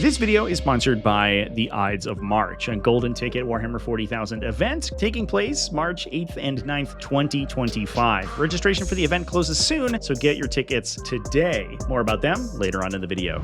This video is sponsored by the Ides of March, a golden ticket Warhammer 40,000 event taking place March 8th and 9th, 2025. Registration for the event closes soon, so get your tickets today. More about them later on in the video.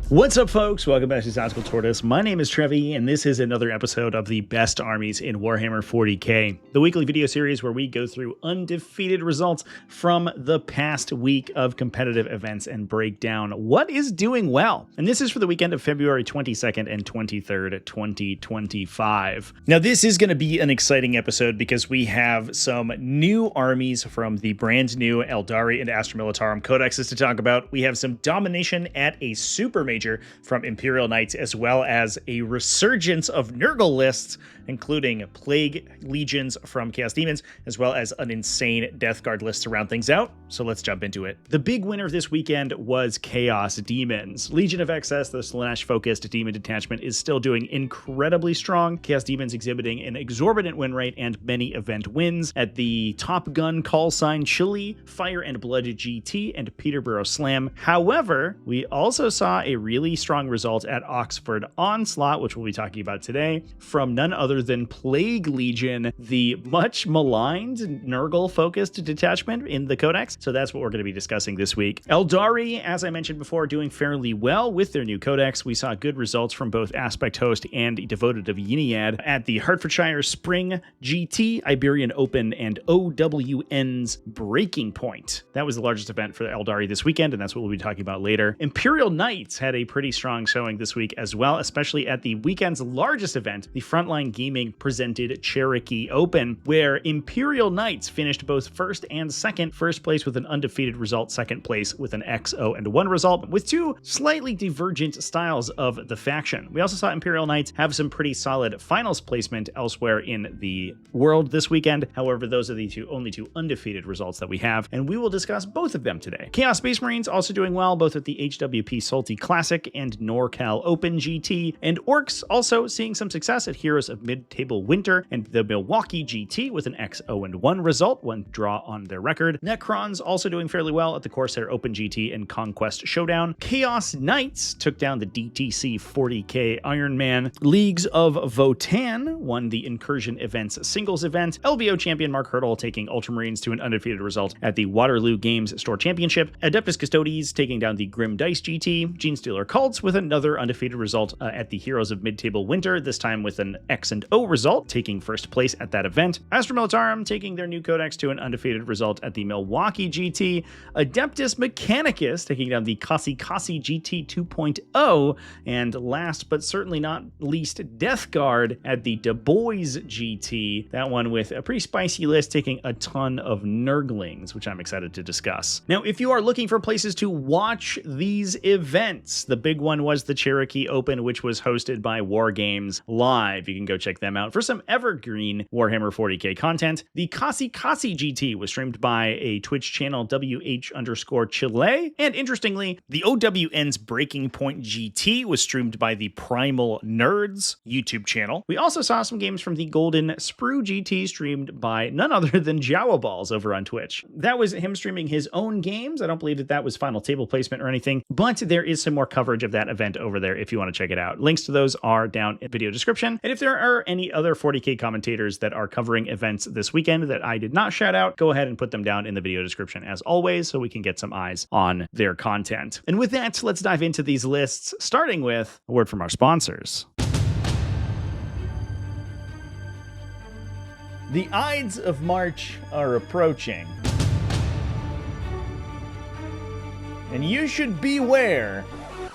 What's up, folks? Welcome back to TacticalTortoise. My name is Trevi, and this is another episode of the best armies in Warhammer 40k, the weekly video series where we go through undefeated results from the past week of competitive events and break down what is doing well. And this is for the weekend of February 22nd and 23rd, 2025. Now, this is going to be an exciting episode because we have some new armies from the brand new Aeldari and Astra Militarum codexes to talk about. We have some domination at a super major from Imperial Knights, as well as a resurgence of Nurgle lists, including Plague Legions from Chaos Daemons, as well as an insane Death Guard list to round things out. So let's jump into it. The big winner this weekend was Chaos Daemons. Legion of Excess, the Slanesh-focused demon detachment, is still doing incredibly strong. Chaos Daemons exhibiting an exorbitant win rate and many event wins at the Top Gun Call Sign Chile, Fire and Blood GT, and Peterborough Slam. However, we also saw a really strong result at Oxford Onslaught, which we'll be talking about today, from none other than Plague Legion, the much maligned Nurgle-focused detachment in the Codex. So that's what we're going to be discussing this week. Aeldari, as I mentioned before, doing fairly well with their new Codex. We saw good results from both Aspect Host and Devoted of Yniad at the Hertfordshire Spring GT, Iberian Open, and OWN's Breaking Point. That was the largest event for Aeldari this weekend, and that's what we'll be talking about later. Imperial Knights had a pretty strong showing this week as well, especially at the weekend's largest event, the Frontline Gaming presented Cherokee Open, where Imperial Knights finished both first and second. First place with an undefeated result, second place with an XO and 1 result, with two slightly divergent styles of the faction. We also saw Imperial Knights have some pretty solid finals placement elsewhere in the world this weekend. However, those are the only two undefeated results that we have, and we will discuss both of them today. Chaos Space Marines also doing well, both at the HWP Salty Classic and NorCal Open GT, and Orcs also seeing some success at Heroes of Mid-Table Winter and the Milwaukee GT with an XO and 1 result, 1 draw on their record. Necrons also doing fairly well at the Corsair Open GT and Conquest Showdown. Chaos Knights took down the DTC 40k Ironman. Leagues of Votann won the Incursion Events singles event. LVO champion Mark Hurdle taking Ultramarines to an undefeated result at the Waterloo Games Store Championship. Adeptus Custodes taking down the Grim Dice GT. Genestealer Cults with another undefeated result at the Heroes of Mid-Table Winter, this time with an X and O result, taking first place at that event. Astra Militarum taking their new Codex to an undefeated result at the Milwaukee GT. Adeptus Mechanicus taking down the Kasi GT 2.0. And last but certainly not least, Death Guard at the Du Bois GT. That one with a pretty spicy list, taking a ton of Nurglings, which I'm excited to discuss. Now, if you are looking for places to watch these events, the big one was the Cherokee Open, which was hosted by War Games Live. You can go check them out for some evergreen Warhammer 40k content. The Kasi GT was streamed by a Twitch channel, WH_Chile. And interestingly, the OWN's Breaking Point GT was streamed by the Primal Nerds YouTube channel. We also saw some games from the Golden Sprue GT streamed by none other than Jawa Balls over on Twitch. That was him streaming his own games. I don't believe that was final table placement or anything, but there is some more coverage of that event over there if you want to check it out. Links to those are down in the video description. And if there are any other 40k commentators that are covering events this weekend that I did not shout out, go ahead and put them down in the video description as always, so we can get some eyes on their content. And with that, let's dive into these lists, starting with a word from our sponsors. The Ides of March are approaching, and you should beware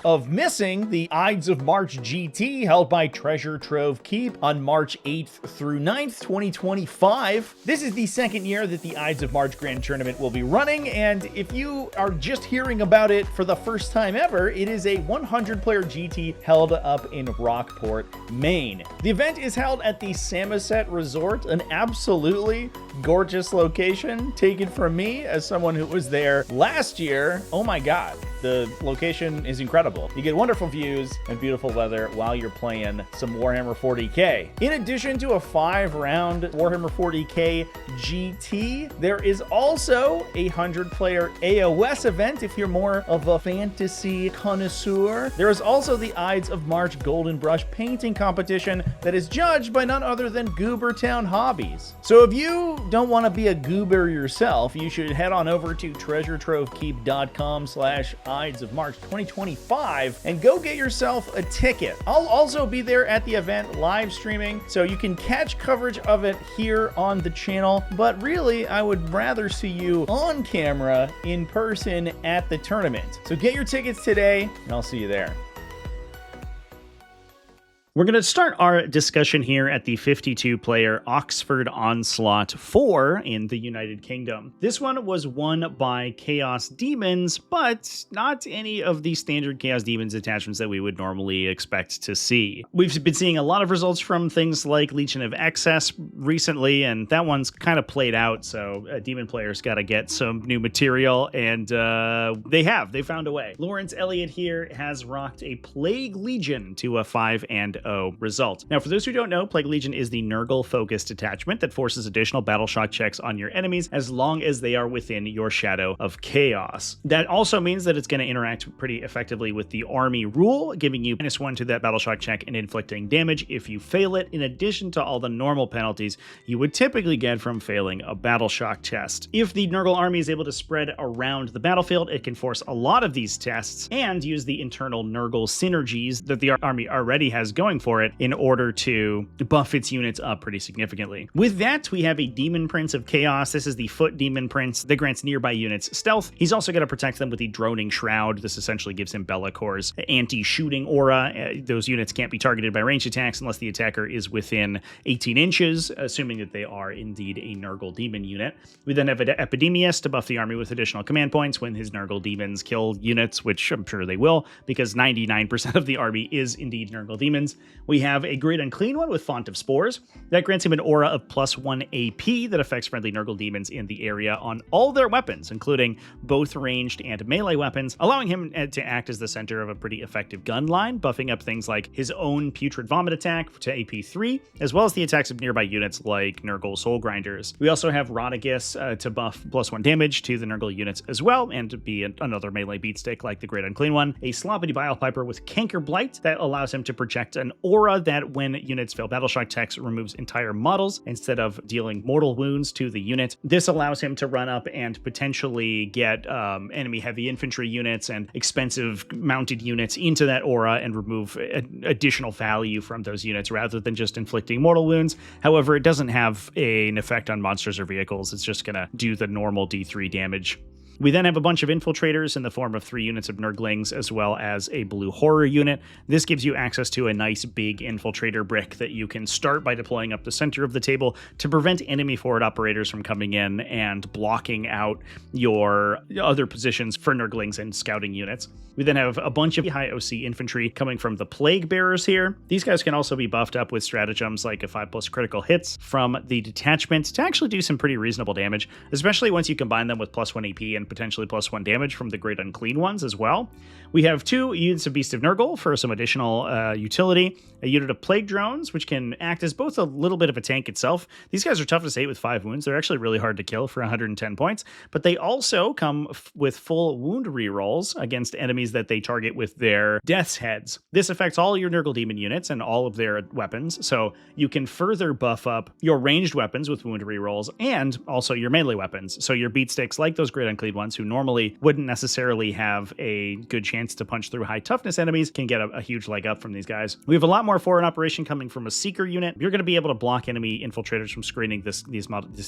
of missing the Ides of March GT held by Treasure Trove Keep on March 8th through 9th, 2025. This is the second year that the Ides of March Grand Tournament will be running, and if you are just hearing about it for the first time ever, it is a 100-player GT held up in Rockport, Maine. The event is held at the Samoset Resort, an absolutely gorgeous location taken from me as someone who was there last year. Oh my God, the location is incredible. You get wonderful views and beautiful weather while you're playing some Warhammer 40k. In addition to a 5-round Warhammer 40k GT, there is also a 100-player AOS event if you're more of a fantasy connoisseur. There is also the Ides of March Golden Brush painting competition that is judged by none other than Goobertown Hobbies. So if you don't want to be a goober yourself, you should head on over to treasuretrovekeep.com/Ides of March 2025 and go get yourself a ticket. I'll also be there at the event live streaming, so you can catch coverage of it here on the channel, but really I would rather see you on camera in person at the tournament. So get your tickets today and I'll see you there. We're going to start our discussion here at the 52-player Oxford Onslaught 4 in the United Kingdom. This one was won by Chaos Demons, but not any of the standard Chaos Demons attachments that we would normally expect to see. We've been seeing a lot of results from things like Legion of Excess recently, and that one's kind of played out, so Demon players got to get some new material, and they found a way. Lawrence Elliott here has rocked a Plague Legion to a 5-0 result. Now, for those who don't know, Plague Legion is the Nurgle-focused attachment that forces additional battle shock checks on your enemies as long as they are within your Shadow of Chaos. That also means that it's going to interact pretty effectively with the Army rule, giving you -1 to that battle shock check and inflicting damage if you fail it, in addition to all the normal penalties you would typically get from failing a battle shock test. If the Nurgle army is able to spread around the battlefield, it can force a lot of these tests and use the internal Nurgle synergies that the army already has going for it in order to buff its units up pretty significantly. With that, we have a Demon Prince of Chaos. This is the Foot Demon Prince that grants nearby units stealth. He's also going to protect them with the Droning Shroud. This essentially gives him Bellacor's anti-shooting aura. Those units can't be targeted by ranged attacks unless the attacker is within 18 inches, assuming that they are indeed a Nurgle Demon unit. We then have Epidemius to buff the army with additional command points when his Nurgle Demons kill units, which I'm sure they will, because 99% of the army is indeed Nurgle Demons. We have a Great Unclean One with Font of Spores. That grants him an aura of +1 AP that affects friendly Nurgle Demons in the area on all their weapons, including both ranged and melee weapons, allowing him to act as the center of a pretty effective gun line, buffing up things like his own Putrid Vomit attack to AP3, as well as the attacks of nearby units like Nurgle Soul Grinders. We also have Rodagus to buff +1 damage to the Nurgle units as well, and to be another melee beatstick like the Great Unclean One. A Sloppity Bile Piper with Canker Blight that allows him to project an aura that, when units fail battle shock checks, removes entire models instead of dealing mortal wounds to the unit. This allows him to run up and potentially get enemy heavy infantry units and expensive mounted units into that aura and remove additional value from those units rather than just inflicting mortal wounds. However, it doesn't have an effect on monsters or vehicles. It's just going to do the normal D3 damage. We then have a bunch of infiltrators in the form of 3 units of Nurglings, as well as a blue horror unit. This gives you access to a nice big infiltrator brick that you can start by deploying up the center of the table to prevent enemy forward operators from coming in and blocking out your other positions for Nurglings and scouting units. We then have a bunch of high OC infantry coming from the Plague Bearers here. These guys can also be buffed up with stratagems like a 5+ critical hits from the detachment to actually do some pretty reasonable damage, especially once you combine them with +1 AP and potentially +1 damage from the Great Unclean Ones as well. We have 2 units of Beast of Nurgle for some additional utility, a unit of Plague Drones, which can act as both a little bit of a tank itself. These guys are tough to save with 5 wounds. They're actually really hard to kill for 110 points, but they also come with full wound rerolls against enemies that they target with their Death's Heads. This affects all your Nurgle Demon units and all of their weapons, so you can further buff up your ranged weapons with wound rerolls and also your melee weapons. So your beatsticks, like those Great Unclean Ones, who normally wouldn't necessarily have a good chance to punch through high toughness enemies, can get a huge leg up from these guys. We have a lot more forward operation coming from a Seeker unit. You're going to be able to block enemy infiltrators from screening this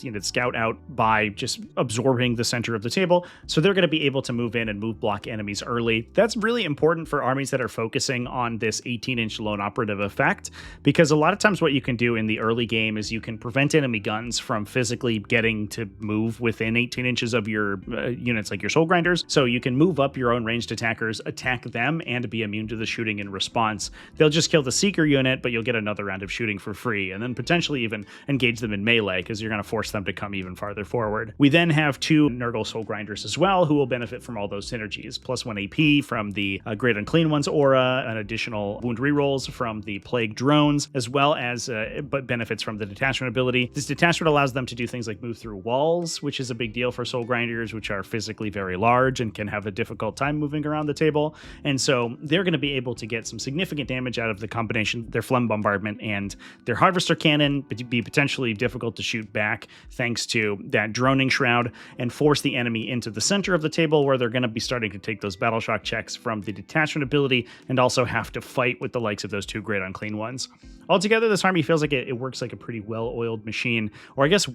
unit scout out by just absorbing the center of the table, so they're going to be able to move in and move block enemies early. That's really important for armies that are focusing on this 18-inch lone operative effect, because a lot of times what you can do in the early game is you can prevent enemy guns from physically getting to move within 18 inches of your units like your Soul Grinders, so you can move up your own ranged attackers, attack them, and be immune to the shooting in response. They'll just kill the Seeker unit, but you'll get another round of shooting for free, and then potentially even engage them in melee, because you're going to force them to come even farther forward. We then have 2 Nurgle Soul Grinders as well, who will benefit from all those synergies. Plus 1 AP from the Great Unclean One's aura, an additional wound rerolls from the Plague Drones, as well as but benefits from the Detachment ability. This Detachment allows them to do things like move through walls, which is a big deal for Soul Grinders, which are physically very large and can have a difficult time moving around the table. And so they're going to be able to get some significant damage out of the combination, their Phlegm Bombardment and their Harvester Cannon, but be potentially difficult to shoot back thanks to that Droning Shroud, and force the enemy into the center of the table, where they're going to be starting to take those Battle Shock checks from the Detachment ability and also have to fight with the likes of those 2 Great Unclean Ones. Altogether, this army feels like it works like a pretty well-oiled machine, or I guess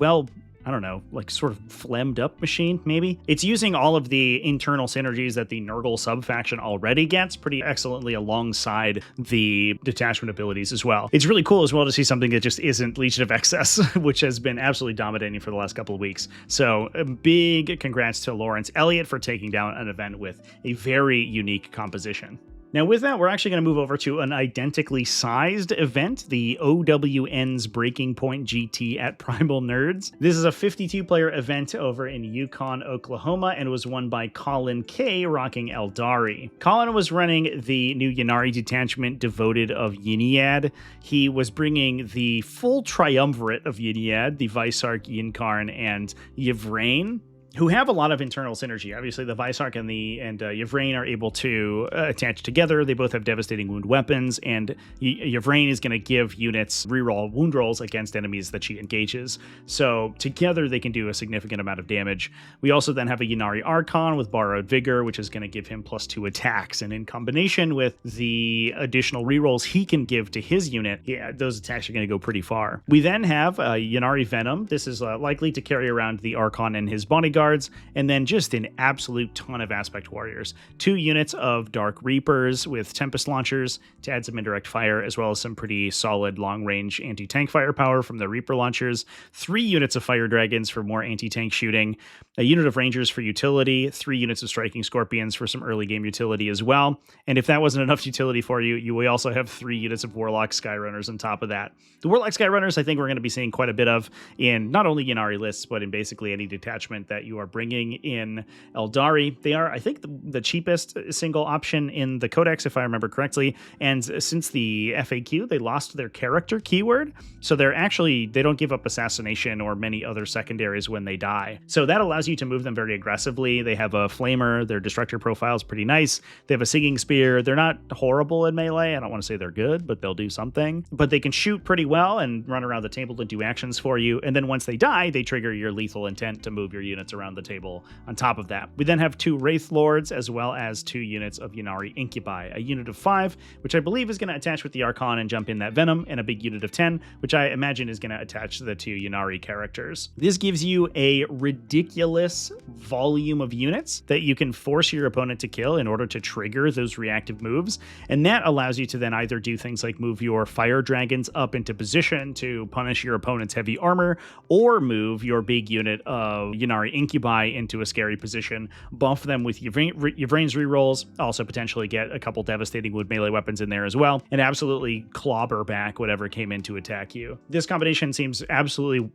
I don't know, like sort of phlegmed up machine, maybe. It's using all of the internal synergies that the Nurgle sub-faction already gets pretty excellently alongside the detachment abilities as well. It's really cool as well to see something that just isn't Legion of Excess, which has been absolutely dominating for the last couple of weeks. So a big congrats to Lawrence Elliott for taking down an event with a very unique composition. Now with that, we're actually going to move over to an identically sized event, the OWN's Breaking Point GT at Primal Nerds. This is a 52-player event over in Yukon, Oklahoma, and was won by Colin K, rocking Aeldari. Colin was running the new Ynnari detachment, Devoted of Yniad. He was bringing the full triumvirate of Yniad, the Visearch, Yinkarn, and Yvraine, who have a lot of internal synergy. Obviously, the Visearch and Yvraine are able to attach together. They both have devastating wound weapons, and Yvraine is going to give units reroll wound rolls against enemies that she engages. So together, they can do a significant amount of damage. We also then have a Ynnari Archon with Borrowed Vigor, which is going to give him +2 attacks. And in combination with the additional rerolls he can give to his unit, yeah, those attacks are going to go pretty far. We then have Ynnari Venom. This is likely to carry around the Archon and his bodyguard, and then just an absolute ton of Aspect Warriors. 2 units of Dark Reapers with Tempest Launchers to add some indirect fire, as well as some pretty solid long-range anti-tank firepower from the Reaper Launchers. 3 units of Fire Dragons for more anti-tank shooting. A unit of Rangers for utility. 3 units of Striking Scorpions for some early game utility as well. And if that wasn't enough utility for you, we also have 3 units of Warlock Skyrunners on top of that. The Warlock Skyrunners, I think we're going to be seeing quite a bit of in not only Ynnari lists, but in basically any detachment that you are bringing in Aeldari. They are, I think, the cheapest single option in the Codex, if I remember correctly. And since the FAQ, they lost their character keyword. So they don't give up assassination or many other secondaries when they die. So that allows you to move them very aggressively. They have a Flamer. Their Destructor profile is pretty nice. They have a Singing Spear. They're not horrible in melee. I don't want to say they're good, but they'll do something. But they can shoot pretty well and run around the table to do actions for you. And then once they die, they trigger your lethal intent to move your units around the table on top of that. We then have 2 Wraith Lords, as well as 2 units of Ynnari Incubi, a unit of 5, which I believe is going to attach with the Archon and jump in that Venom, and a big unit of 10, which I imagine is going to attach to the 2 Ynnari characters. This gives you a ridiculous volume of units that you can force your opponent to kill in order to trigger those reactive moves, and that allows you to then either do things like move your Fire Dragons up into position to punish your opponent's heavy armor, or move your big unit of Ynnari Incubi into a scary position, buff them with Yvraine's rerolls, also potentially get a couple devastating wood melee weapons in there as well, and absolutely clobber back whatever came in to attack you. This combination seems absolutely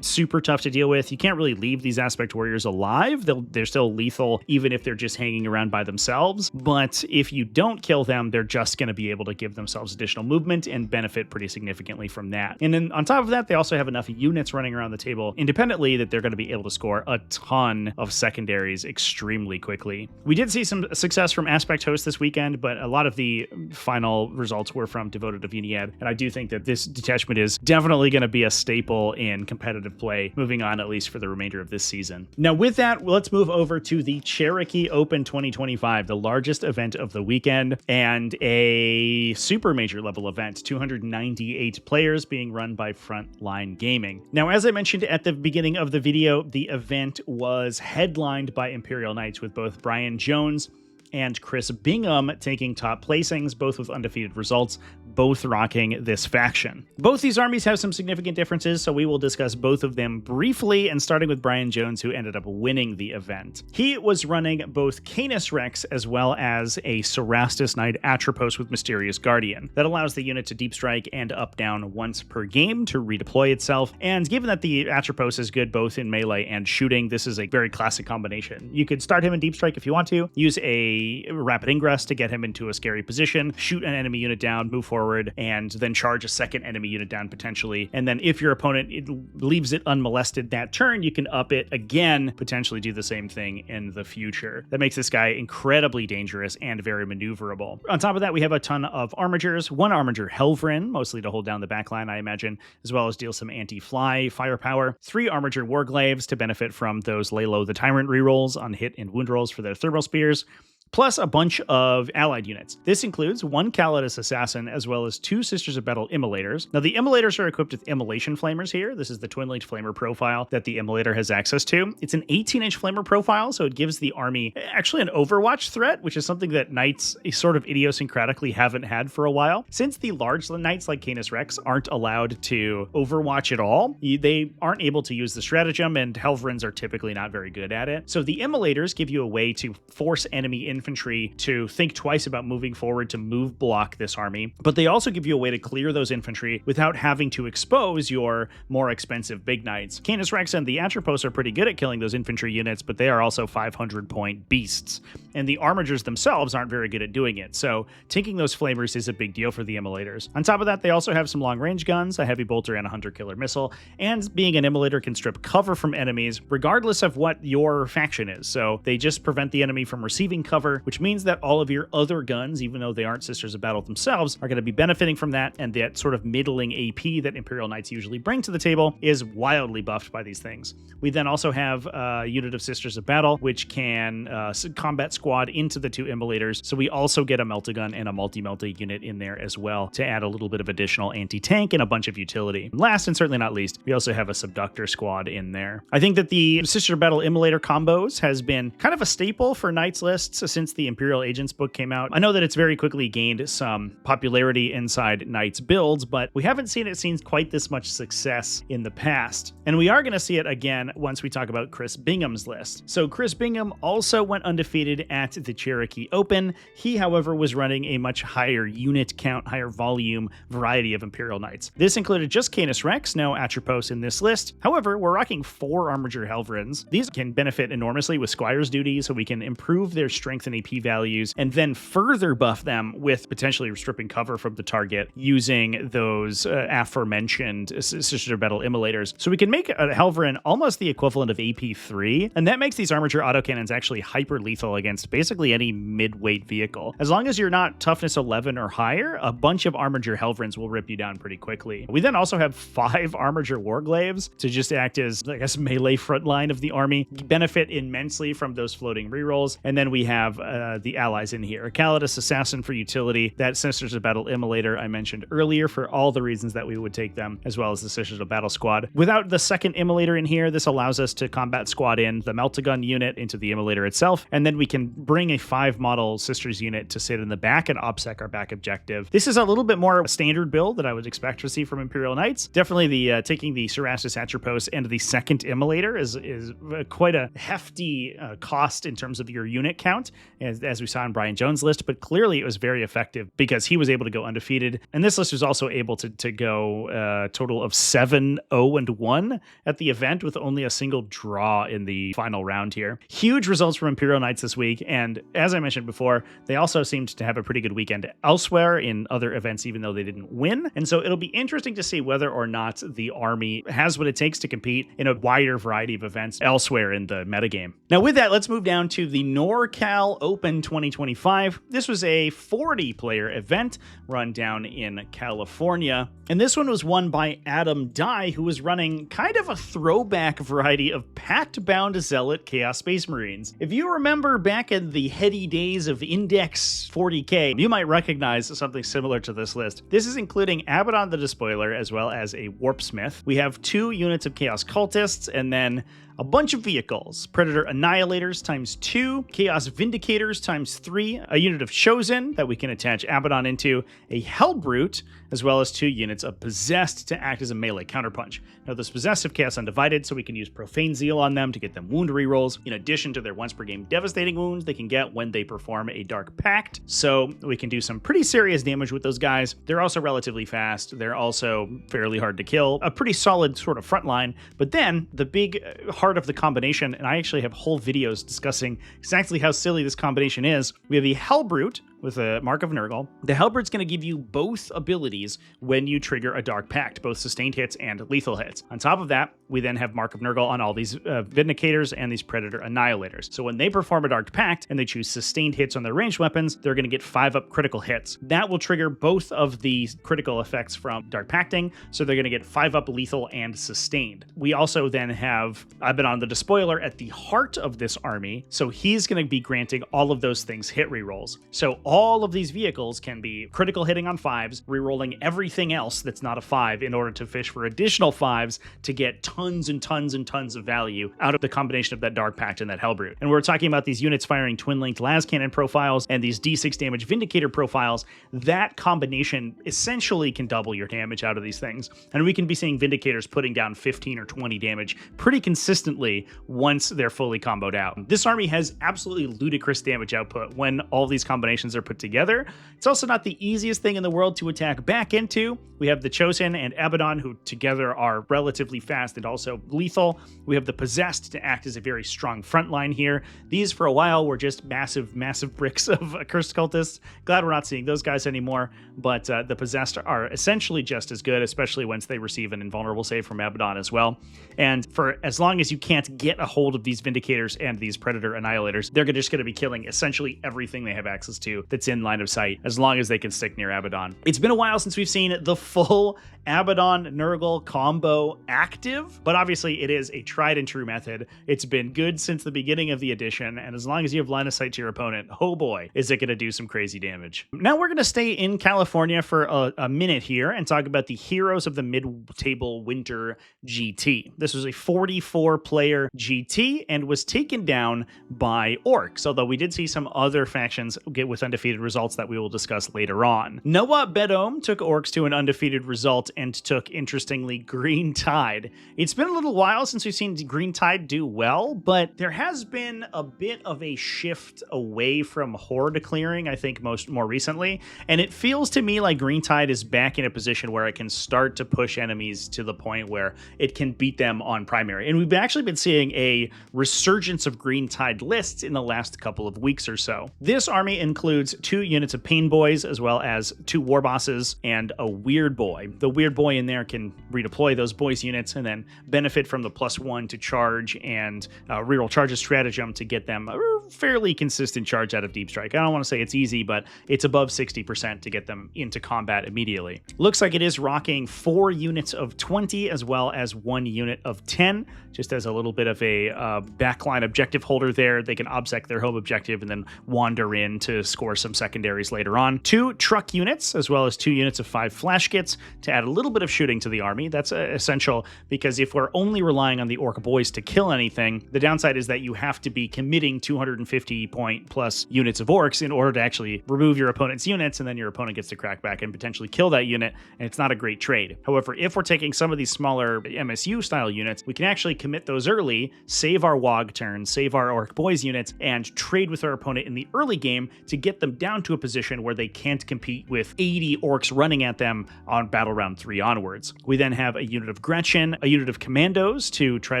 super tough to deal with. You can't really leave these Aspect Warriors alive. They're still lethal even if they're just hanging around by themselves, but if you don't kill them, they're just going to be able to give themselves additional movement and benefit pretty significantly from that. And then on top of that, they also have enough units running around the table independently that they're going to be able to score a ton of secondaries extremely quickly. We did see some success from Aspect Host this weekend, but a lot of the final results were from Devoted of Yniad, and I do think that this detachment is definitely going to be a staple in competitive play moving on, at least for the remainder of this season. Now with that, let's move over to the Cherokee Open 2025, the largest event of the weekend, and a super major level event, 298 players being run by Frontline Gaming. Now, as I mentioned at the beginning of the video, the event was headlined by Imperial Knights with both Brian Jones and Chris Bingham taking top placings, both with undefeated results, both rocking this faction. Both these armies have some significant differences, so we will discuss both of them briefly, and starting with Brian Jones, who ended up winning the event. He was running both Canis Rex as well as a Cerastus Knight Atropos with Mysterious Guardian. That allows the unit to deep strike and up down once per game to redeploy itself, and given that the Atropos is good both in melee and shooting, this is a very classic combination. You could start him in deep strike if you want to, use a rapid ingress to get him into a scary position, shoot an enemy unit down, move forward, and then charge a second enemy unit down potentially. And then if your opponent leaves it unmolested that turn, you can up it again, potentially do the same thing in the future. That makes this guy incredibly dangerous and very maneuverable. On top of that, we have a ton of armigers. One armiger Helvrin, mostly to hold down the backline, I imagine, as well as deal some anti-fly firepower. 3 armiger Warglaives to benefit from those lay low the Tyrant rerolls on hit and wound rolls for their thermal spears, plus a bunch of allied units. This includes 1 Calidus Assassin, as well as 2 Sisters of Battle Immolators. Now, the Immolators are equipped with Immolation Flamers here. This is the twin-linked flamer profile that the Immolator has access to. It's an 18-inch flamer profile, so it gives the army actually an Overwatch threat, which is something that Knights sort of idiosyncratically haven't had for a while. Since the large Knights like Canis Rex aren't allowed to Overwatch at all, they aren't able to use the stratagem, and Helvrins are typically not very good at it. So the Immolators give you a way to force enemy infantry to think twice about moving forward to move block this army, but they also give you a way to clear those infantry without having to expose your more expensive big knights. Canis Rex and the Atropos are pretty good at killing those infantry units, but they are also 500-point beasts, and the armigers themselves aren't very good at doing it, so taking those flamers is a big deal for the Immolators. On top of that, they also have some long-range guns, a heavy bolter, and a hunter-killer missile, and being an Immolator can strip cover from enemies regardless of what your faction is, so they just prevent the enemy from receiving cover, which means that all of your other guns, even though they aren't Sisters of Battle themselves, are going to be benefiting from that, and that sort of middling AP that Imperial Knights usually bring to the table is wildly buffed by these things. We then also have a unit of Sisters of Battle, which can combat squad into the 2 Immolators, so we also get a Meltagun and a multi-melta unit in there as well to add a little bit of additional anti-tank and a bunch of utility. Last and certainly not least, we also have a Subductor squad in there. I think that the Sisters of Battle Immolator combos has been kind of a staple for Knights lists since the Imperial Agents book came out. I know that it's very quickly gained some popularity inside Knights builds, but we haven't seen it quite this much success in the past. And we are going to see it again once we talk about Chris Bingham's list. So Chris Bingham also went undefeated at the Cherokee Open. He, however, was running a much higher unit count, higher volume variety of Imperial Knights. This included just Canis Rex, no Atropos in this list. However, we're rocking 4 Armiger Helvrins. These can benefit enormously with Squire's Duty, so we can improve their strength and AP values, and then further buff them with potentially stripping cover from the target using those aforementioned Sisters of Battle Immolators. So we can make a Helvrin almost the equivalent of AP 3, and that makes these Armiger autocannons actually hyper lethal against basically any mid-weight vehicle. As long as you're not toughness 11 or higher, a bunch of Armiger Helvrins will rip you down pretty quickly. We then also have 5 Armiger Warglaives to just act as, I guess, melee frontline of the army, benefit immensely from those floating rerolls, and then we have the allies in here. A Calidus Assassin for utility, that Sisters of Battle Immolator I mentioned earlier for all the reasons that we would take them, as well as the Sisters of Battle squad. Without the second Immolator in here, this allows us to combat squad in the Meltagun unit into the Immolator itself, and then we can bring a 5-model Sisters unit to sit in the back and OPSEC our back objective. This is a little bit more standard build that I would expect to see from Imperial Knights. Definitely the taking the Cerastus Atropos and the second Immolator is quite a hefty cost in terms of your unit count, as we saw in Brian Jones' list, but clearly it was very effective because he was able to go undefeated, and this list was also able to go a total of 7-0-1 at the event with only a single draw in the final round here. Huge results from Imperial Knights this week, and as I mentioned before, they also seemed to have a pretty good weekend elsewhere in other events, even though they didn't win, and so it'll be interesting to see whether or not the army has what it takes to compete in a wider variety of events elsewhere in the metagame. Now with that, let's move down to the NorCal Open 2025. This was a 40-player event run down in California, and this one was won by Adam Dye, who was running kind of a throwback variety of Pact-bound Zealot Chaos Space Marines. If you remember back in the heady days of Index 40K, you might recognize something similar to this list. This is including Abaddon the Despoiler as well as a Warpsmith. We have 2 units of Chaos Cultists, and then a bunch of vehicles: Predator Annihilators ×2, Chaos Vindicators ×3, a unit of Chosen that we can attach Abaddon into, a Hellbrute, as well as 2 units of Possessed to act as a melee counterpunch. Now, those Possessed have Chaos Undivided, so we can use Profane Zeal on them to get them wound rerolls, in addition to their once per game devastating wounds they can get when they perform a Dark Pact. So we can do some pretty serious damage with those guys. They're also relatively fast. They're also fairly hard to kill. A pretty solid sort of front line. But then the big heart of the combination, and I actually have whole videos discussing exactly how silly this combination is. We have a Hellbrute with a Mark of Nurgle. The Hellbrute's going to give you both abilities when you trigger a Dark Pact, both sustained hits and lethal hits. On top of that, we then have Mark of Nurgle on all these Vindicators and these Predator Annihilators. So when they perform a Dark Pact and they choose sustained hits on their ranged weapons, they're going to get 5-up critical hits. That will trigger both of the critical effects from Dark Pacting, so they're going to get 5-up lethal and sustained. We also then have Abaddon the Despoiler at the heart of this army, so he's going to be granting all of those things hit rerolls. So all of these vehicles can be critical hitting on 5s, rerolling everything else that's not a 5 in order to fish for additional 5s to get tons and tons and tons of value out of the combination of that Dark Pact and that Hellbrute. And we're talking about these units firing twin-linked las cannon profiles and these d6 damage Vindicator profiles. That combination essentially can double your damage out of these things. And we can be seeing Vindicators putting down 15 or 20 damage pretty consistently once they're fully comboed out. This army has absolutely ludicrous damage output when all these combinations are put together. It's also not the easiest thing in the world to attack back into. We have the Chosen and Abaddon, who together are relatively fast and also lethal. We have the Possessed to act as a very strong front line here. These, for a while, were just massive, massive bricks of Cursed Cultists. Glad we're not seeing those guys anymore, but the Possessed are essentially just as good, especially once they receive an invulnerable save from Abaddon as well. And for as long as you can't get a hold of these Vindicators and these Predator Annihilators, they're just going to be killing essentially everything they have access to that's in line of sight, as long as they can stick near Abaddon. It's been a while since we've seen the full Abaddon Nurgle combo active, but obviously it is a tried and true method. It's been good since the beginning of the edition, and as long as you have line of sight to your opponent, oh boy, is it going to do some crazy damage. Now we're going to stay in California for a minute here and talk about the Heroes of the Mid-Table Winter GT. This was a 44-player GT and was taken down by Orcs, although we did see some other factions get with undefeated results that we will discuss later on. Noah Bedome took Orcs to an undefeated result and took, interestingly, Green Tide. It's been a little while since we've seen Green Tide do well, but there has been a bit of a shift away from horde clearing, I think more recently, and it feels to me like Green Tide is back in a position where it can start to push enemies to the point where it can beat them on primary. And we've actually been seeing a resurgence of Green Tide lists in the last couple of weeks or so. This army includes 2 units of Pain Boys, as well as 2 War Bosses and a Weird Boy. The Weird Boy in there can redeploy those boys units and then benefit from the +1 to charge and reroll charges stratagem to get them a fairly consistent charge out of Deep Strike. I don't want to say it's easy, but it's above 60% to get them into combat immediately. Looks like it is rocking 4 units of 20 as well as 1 unit of 10, just as a little bit of a backline objective holder there. They can obsec their home objective and then wander in to score some secondaries later on. 2 truck units, as well as 2 units of 5 flash kits to add a little bit of shooting to the army. That's essential, because if we're only relying on the Orc boys to kill anything, the downside is that you have to be committing 250 point plus units of Orcs in order to actually remove your opponent's units, and then your opponent gets to crack back and potentially kill that unit, and it's not a great trade. However, if we're taking some of these smaller MSU style units, we can actually commit those early, save our WOG turn, save our Orc boys units, and trade with our opponent in the early game to get them down to a position where they can't compete with 80 Orcs running at them on battle round 3 onwards. We then have a unit of Gretchen, a unit of Commandos to try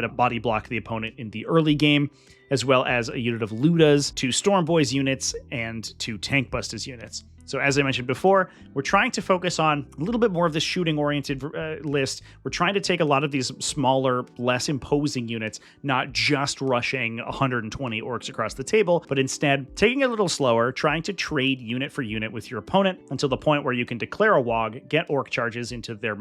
to body block the opponent in the early game, as well as a unit of Ludas, 2 Storm Boys units, and 2 Tank Busters units. So as I mentioned before, we're trying to focus on a little bit more of the shooting-oriented list. We're trying to take a lot of these smaller, less imposing units, not just rushing 120 Orcs across the table, but instead taking it a little slower, trying to trade unit for unit with your opponent until the point where you can declare a WOG, get Orc charges into their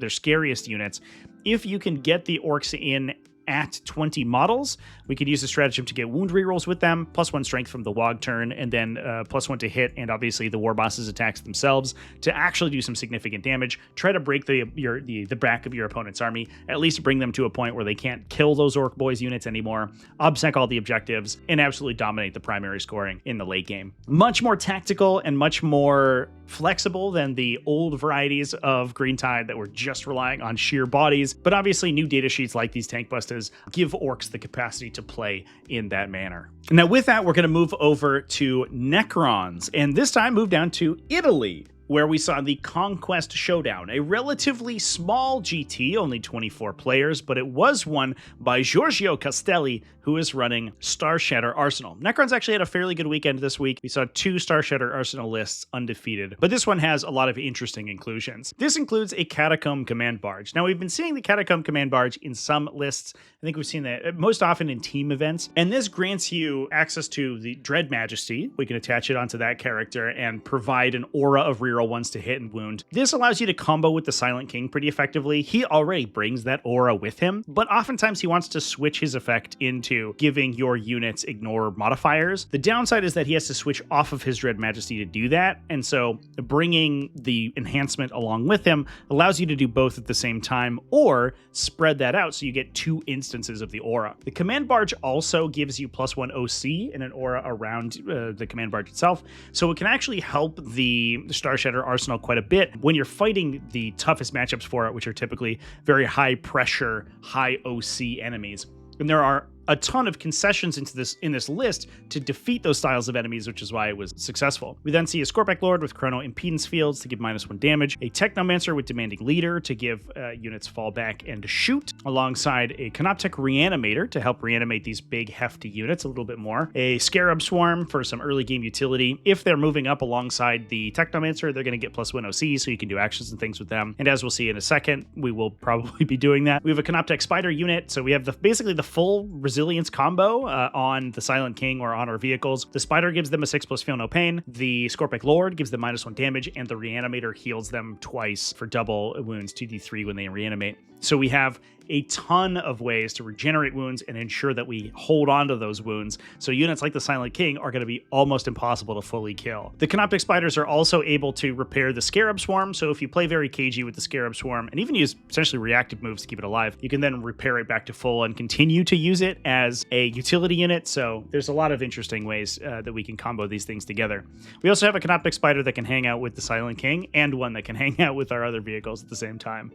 scariest units. If you can get the Orcs in at 20 models. We could use the stratagem to get wound rerolls with them, +1 strength from the Wog turn, and then +1 to hit, and obviously the war boss's attacks themselves to actually do some significant damage. Try to break the back of your opponent's army, at least bring them to a point where they can't kill those Ork Boys units anymore, obsec all the objectives, and absolutely dominate the primary scoring in the late game. Much more tactical and much more flexible than the old varieties of Green Tide that were just relying on sheer bodies, but obviously new data sheets like these tank busters give orcs the capacity to play in that manner. Now with that, we're going to move over to Necrons, and this time move down to Italy, where we saw the Conquest Showdown, a relatively small GT, only 24 players, but it was won by Giorgio Castelli, who is running Starshatter Arsenal. Necrons actually had a fairly good weekend this week. We saw 2 Starshatter Arsenal lists undefeated, but this one has a lot of interesting inclusions. This includes a Catacomb Command Barge. Now, we've been seeing the Catacomb Command Barge in some lists. I think we've seen that most often in team events, and this grants you access to the Dread Majesty. We can attach it onto that character and provide an aura of reroll ones to hit and wound. This allows you to combo with the Silent King pretty effectively. He already brings that aura with him, but oftentimes he wants to switch his effect into giving your units ignore modifiers. The downside is that he has to switch off of his Dread Majesty to do that, and so bringing the enhancement along with him allows you to do both at the same time, or spread that out so you get 2 instances of the aura. The Command Barge also gives you +1 OC and an aura around the Command Barge itself, so it can actually help the Starshatter Arsenal quite a bit when you're fighting the toughest matchups for it, which are typically very high pressure, high OC enemies. And there are a ton of concessions in this list to defeat those styles of enemies, which is why it was successful. We then see a Scorpec Lord with Chrono Impedance Fields to give -1 damage, a Technomancer with Demanding Leader to give units fall back and shoot, alongside a Canoptech Reanimator to help reanimate these big hefty units a little bit more, a Scarab Swarm for some early game utility. If they're moving up alongside the Technomancer, they're going to get +1 OC, so you can do actions and things with them. And as we'll see in a second, we will probably be doing that. We have a Canoptech Spider unit, so we have basically the full resilience combo on the Silent King or on our vehicles. The Spider gives them a 6+ Feel No Pain, the Scorpic Lord gives them -1 damage, and the Reanimator heals them twice for double wounds, 2d3 when they reanimate. So we have a ton of ways to regenerate wounds and ensure that we hold on to those wounds. So units like the Silent King are going to be almost impossible to fully kill. The Canoptic Spiders are also able to repair the Scarab Swarm. So if you play very cagey with the Scarab Swarm and even use essentially reactive moves to keep it alive, you can then repair it back to full and continue to use it as a utility unit. So there's a lot of interesting ways that we can combo these things together. We also have a Canoptic Spider that can hang out with the Silent King and one that can hang out with our other vehicles at the same time.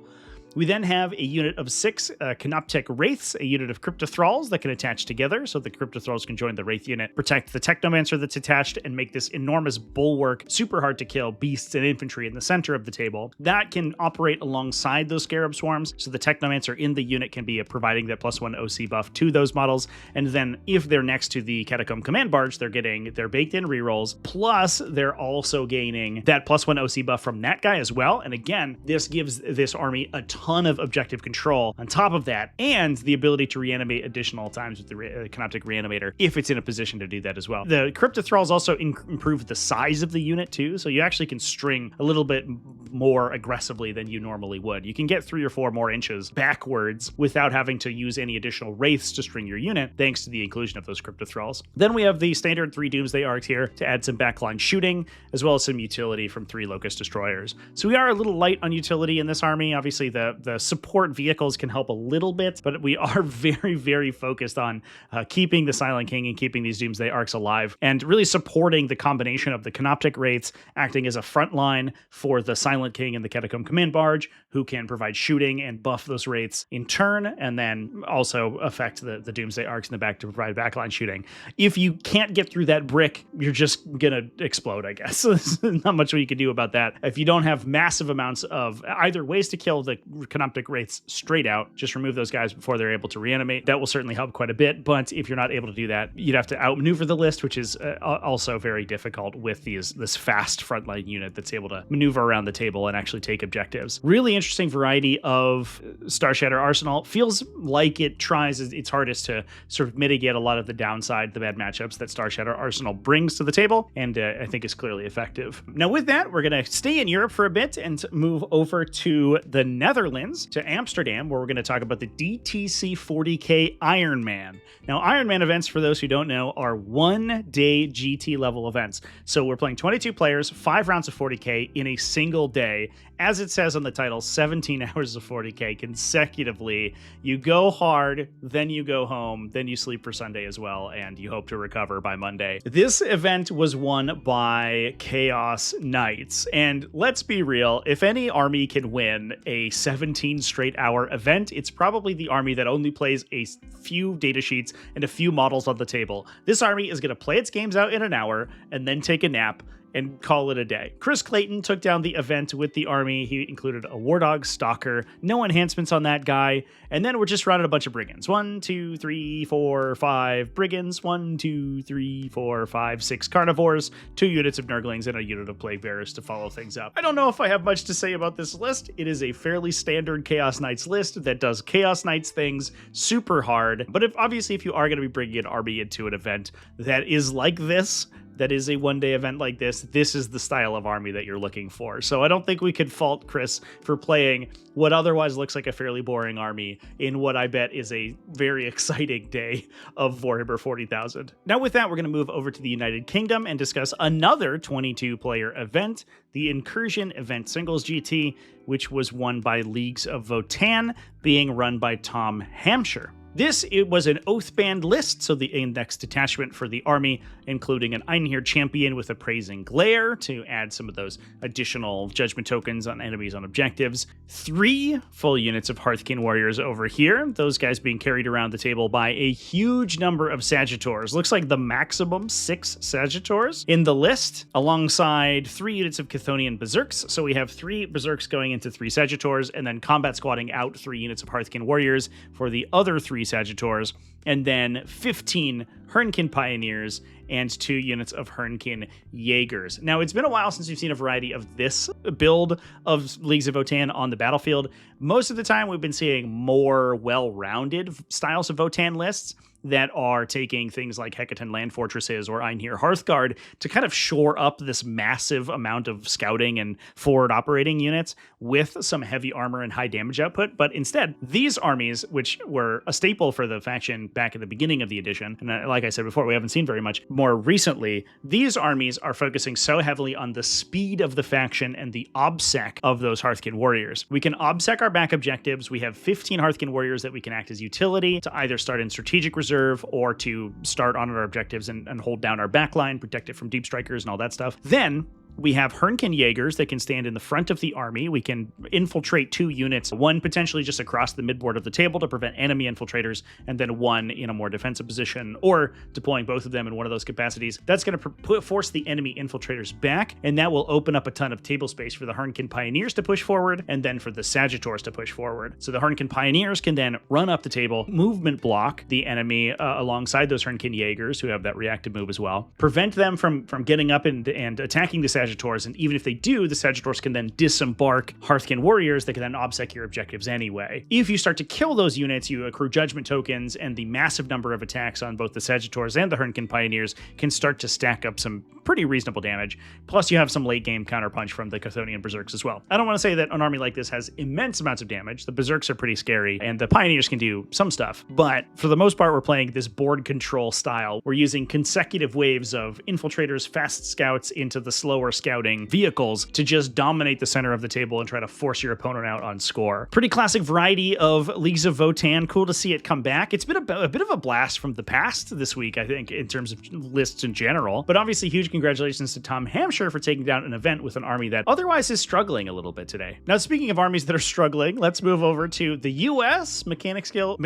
We then have a unit of 6 Canoptech Wraiths, a unit of Cryptothralls that can attach together, so the Cryptothralls can join the Wraith unit, protect the Technomancer that's attached, and make this enormous bulwark, super hard to kill beasts and infantry in the center of the table. That can operate alongside those Scarab Swarms, so the Technomancer in the unit can be providing that +1 OC buff to those models, and then if they're next to the Catacomb Command Barge, they're getting their baked-in rerolls, plus they're also gaining that +1 OC buff from that guy as well, and again, this gives this army a ton of objective control on top of that, and the ability to reanimate additional times with the Canoptic Reanimator if it's in a position to do that as well. The Cryptothralls also improve the size of the unit too, so you actually can string a little bit more aggressively than you normally would. You can get 3 or 4 more inches backwards without having to use any additional Wraiths to string your unit, thanks to the inclusion of those Cryptothralls. Then we have the standard 3 Doomsday Arcs here to add some backline shooting, as well as some utility from 3 Locust Destroyers. So we are a little light on utility in this army. Obviously, the support vehicles can help a little bit, but we are very, very focused on keeping the Silent King and keeping these Doomsday Arcs alive, and really supporting the combination of the Canoptic Wraiths acting as a front line for the Silent King and the Catacomb Command Barge, who can provide shooting and buff those Wraiths in turn, and then also affect the Doomsday Arcs in the back to provide backline shooting. If you can't get through that brick, you're just gonna explode, I guess. There's not much you can do about that. If you don't have massive amounts of either ways to kill the Canoptic Wraiths straight out, just remove those guys before they're able to reanimate. That will certainly help quite a bit, but if you're not able to do that, you'd have to outmaneuver the list, which is also very difficult with this fast frontline unit that's able to maneuver around the table table and actually take objectives. Really interesting variety of Star Shatter Arsenal. Feels like it tries its hardest to sort of mitigate a lot of the downside, the bad matchups that Star Shatter Arsenal brings to the table, and I think is clearly effective. Now with that, we're going to stay in Europe for a bit and move over to the Netherlands, to Amsterdam, where we're going to talk about the DTC 40K Ironman. Now, Ironman events, for those who don't know, are one-day GT level events. So we're playing 22 players, 5 rounds of 40K in a single day. As it says on the title, 17 hours of 40K consecutively. You go hard, then you go home, then you sleep for Sunday as well, and you hope to recover by Monday. This event was won by Chaos Knights, and let's be real, if any army can win a 17 straight hour event, it's probably the army that only plays a few data sheets and a few models on the table. This army is going to play its games out in an hour and then take a nap and call it a day. Chris Clayton took down the event with the army. He included a War Dog Stalker, no enhancements on that guy, and then we're just running a bunch of Brigands. 1, 2, 3, 4, 5 Brigands, 1, 2, 3, 4, 5, 6 Carnivores, 2 units of Nurglings, and a unit of Plague Bearers to follow things up. I don't know if I have much to say about this list. It is a fairly standard Chaos Knights list that does Chaos Knights things super hard, but obviously if you are going to be bringing an army into an event that is like this, that is a one-day event like this is the style of army that you're looking for. So I don't think we could fault Chris for playing what otherwise looks like a fairly boring army in what I bet is a very exciting day of Warhammer 40,000. Now with that, we're going to move over to the United Kingdom and discuss another 22-player event, the Incursion Event Singles GT, which was won by Leagues of Votann, being run by Tom Hampshire. It was an Oathband list, so the index detachment for the army, including an Einherjar champion with Appraising Glare to add some of those additional judgment tokens on enemies on objectives. 3 full units of Hearthkin warriors over here, those guys being carried around the table by a huge number of Sagitaurs. Looks like the maximum 6 Sagitaurs in the list, alongside 3 units of Chthonian Berserks. So we have 3 Berserks going into 3 Sagitaurs, and then combat squatting out 3 units of Hearthkin warriors for the other 3 Sagitaurs, and then 15 Hernkin Pioneers and 2 units of Hernkin Jaegers. Now, it's been a while since we've seen a variety of this build of Leagues of Votann on the battlefield. Most of the time, we've been seeing more well-rounded styles of Votann lists that are taking things like Hecatan Land Fortresses or Einherjar Hearthguard to kind of shore up this massive amount of scouting and forward operating units with some heavy armor and high damage output. But instead, these armies, which were a staple for the faction back at the beginning of the edition, and like I said before, we haven't seen very much more recently, these armies are focusing so heavily on the speed of the faction and the obsec of those Hearthkin warriors. We can obsec our back objectives. We have 15 Hearthkin warriors that we can act as utility to either start in strategic reserve or to start on our objectives and hold down our backline, protect it from deep strikers and all that stuff. Then we have Hernkin Jaegers that can stand in the front of the army. We can infiltrate 2 units, one potentially just across the midboard of the table to prevent enemy infiltrators, and then one in a more defensive position, or deploying both of them in one of those capacities. That's going to force the enemy infiltrators back, and that will open up a ton of table space for the Hernkin Pioneers to push forward, and then for the Sagitaurs to push forward. So the Hernkin Pioneers can then run up the table, movement block the enemy alongside those Hernkin Jaegers, who have that reactive move as well, prevent them from getting up and attacking the Sagitaurs, and even if they do, the Sagitaurs can then disembark Hearthkin warriors that can then obsec your objectives anyway. If you start to kill those units, you accrue judgment tokens, and the massive number of attacks on both the Sagitaurs and the Hernkin Pioneers can start to stack up some pretty reasonable damage. Plus, you have some late game counterpunch from the Chthonian Berserks as well. I don't want to say that an army like this has immense amounts of damage. The Berserks are pretty scary, and the Pioneers can do some stuff, but for the most part, we're playing this board control style. We're using consecutive waves of infiltrators, fast scouts into the slower scouting vehicles to just dominate the center of the table and try to force your opponent out on score. Pretty classic variety of Leagues of Votann. Cool to see it come back. It's been a bit of a blast from the past this week, I think, in terms of lists in general, but obviously huge congratulations to Tom Hampshire for taking down an event with an army that otherwise is struggling a little bit today. Now, speaking of armies that are struggling, let's move over to the U.S., Mechanicsville,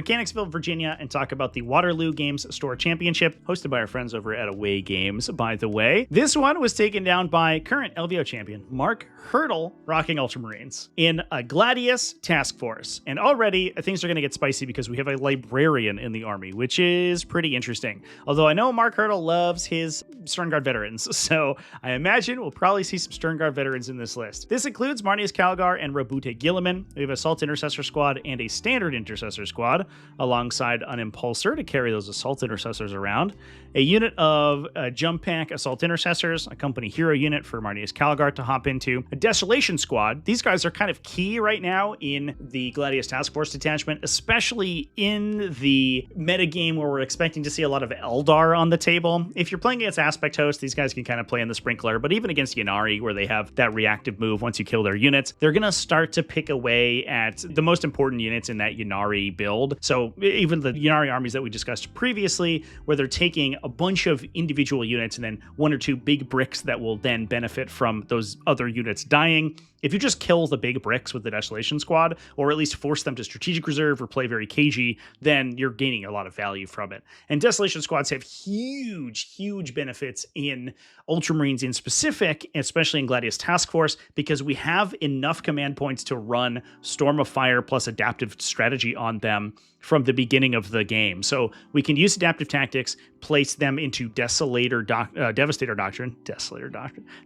Virginia, and talk about the Waterloo Games Store Championship, hosted by our friends over at Away Games, by the way. This one was taken down by my current LVO champion, Mark Hurdle, rocking Ultramarines in a Gladius task force. And already things are going to get spicy because we have a librarian in the army, which is pretty interesting. Although I know Mark Hurdle loves his Sternguard veterans, so I imagine we'll probably see some Sternguard veterans in this list. This includes Marneus Calgar and Robute Gilliman. We have Assault Intercessor Squad and a Standard Intercessor Squad, alongside an Impulsor to carry those Assault Intercessors around. A unit of Jump Pack Assault Intercessors, a company hero unit for Marneus Calgar to hop into. A Desolation Squad. These guys are kind of key right now in the Gladius Task Force detachment, especially in the metagame where we're expecting to see a lot of Eldar on the table. If you're playing against Aspect Host, these guys can kind of play in the Sprinkler, but even against Ynnari, where they have that reactive move once you kill their units, they're going to start to pick away at the most important units in that Ynnari build. So even the Ynnari armies that we discussed previously, where they're taking a bunch of individual units and then one or two big bricks that will then benefit from those other units dying. If you just kill the big bricks with the Desolation Squad, or at least force them to strategic reserve or play very cagey, then you're gaining a lot of value from it. And Desolation Squads have huge benefits in Ultramarines in specific, especially in Gladius Task Force, because we have enough command points to run Storm of Fire plus Adaptive Strategy on them from the beginning of the game. So we can use adaptive tactics, place them into Devastator Doctrine.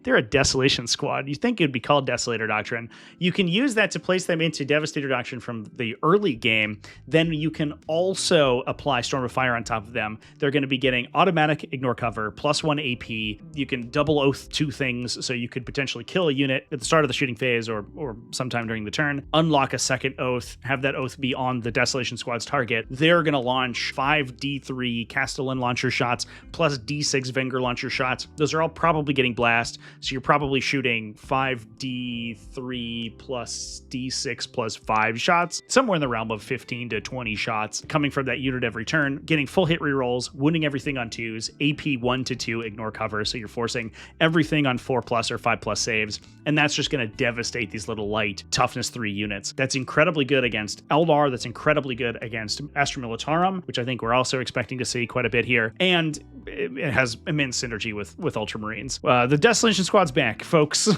They're a Desolation Squad. You think it'd be called Desolator Doctrine. You can use that to place them into Devastator Doctrine from the early game. Then you can also apply Storm of Fire on top of them. They're going to be getting automatic ignore cover, +1 AP. You can double oath 2 things, so you could potentially kill a unit at the start of the shooting phase or sometime during the turn, unlock a second oath, have that oath be on the Desolation Squad's target. They're going to launch 5 D3 Kastellan launcher shots plus D6 Venger launcher shots. Those are all probably getting blast, so you're probably shooting 5 D3 plus D6 plus 5 shots, somewhere in the realm of 15 to 20 shots coming from that unit every turn, getting full hit rerolls, wounding everything on 2s, AP 1 to 2 ignore cover, so you're forcing everything on 4+ or 5+ saves, and that's just going to devastate these little light toughness 3 units. That's incredibly good against Eldar, that's incredibly good against Astra Militarum, which I think we're also expecting to see quite a bit here, and it has immense synergy with Ultramarines. The Desolation Squad's back, folks.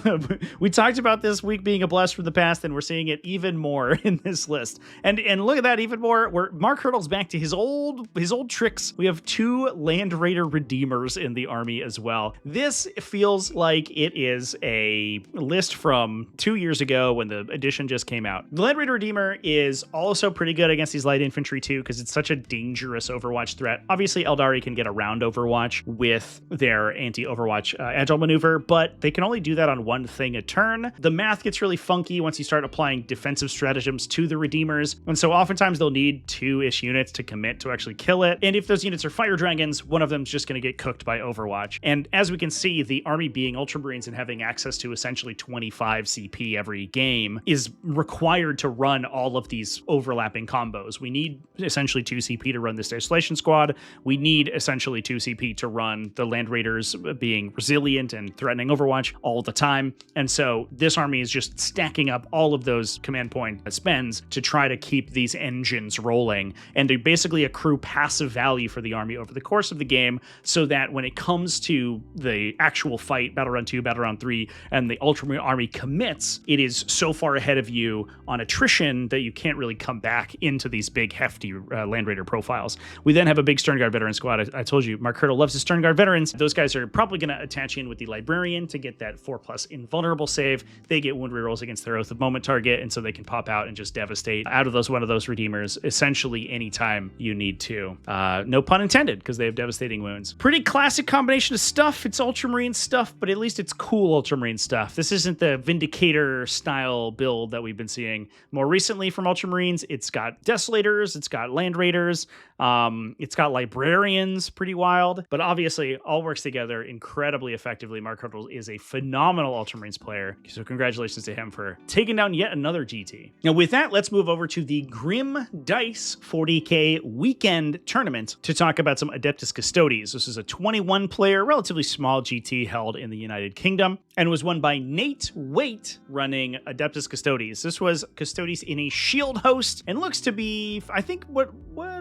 We talked about this week being a blast from the past, and we're seeing it even more in this list. And look at that, even more, where Mark Hurdle's back to his old tricks. We have 2 Land Raider Redeemers in the army as well. This feels like it is a list from 2 years ago when the edition just came out. The Land Raider Redeemer is also pretty good against these light infantry too, because it's such a dangerous Overwatch threat. Obviously, Aeldari can get around Overwatch with their anti-Overwatch agile maneuver, but they can only do that on 1 thing a turn. The math gets really funky once you start applying defensive stratagems to the Redeemers, and so oftentimes they'll need 2-ish units to commit to actually kill it. And if those units are Fire Dragons, one of them's just going to get cooked by Overwatch. And as we can see, the army being Ultramarines and having access to essentially 25 CP every game is required to run all of these overlapping combos. We need essentially 2 CP to run this Desolation Squad. We need essentially 2 CP to run the Land Raiders being resilient and threatening Overwatch all the time. And so this army is just stacking up all of those command point spends to try to keep these engines rolling and to basically accrue passive value for the army over the course of the game, so that when it comes to the actual fight, Battle Round 2, Battle Round 3, and the Ultramarine army commits, it is so far ahead of you on attrition that you can't really come back into these big hefty Land Raider profiles. We then have a big Sternguard veteran squad. I told you, Mark Hurdle loves his Sternguard veterans. Those guys are probably going to attach in with the Librarian to get that 4+ invulnerable save. They get wound rerolls against their Oath of Moment target, and so they can pop out and just devastate out of one of those Redeemers essentially anytime you need to. No pun intended, because they have devastating wounds. Pretty classic combination of stuff. It's Ultramarine stuff, but at least it's cool Ultramarine stuff. This isn't the Vindicator style build that we've been seeing more recently from Ultramarines. It's got Desolators, it's got Land Raiders, it's got Librarians, pretty wild, but obviously all works together incredibly effectively. Mark Hurdle is a phenomenal Ultramarines player, so congrats congratulations to him for taking down yet another GT. Now with that, let's move over to the Grim Dice 40k weekend tournament to talk about some Adeptus Custodes. This is a 21-player, relatively small GT held in the United Kingdom and was won by Nate Waite running Adeptus Custodes. This was Custodes in a shield host and looks to be, I think, what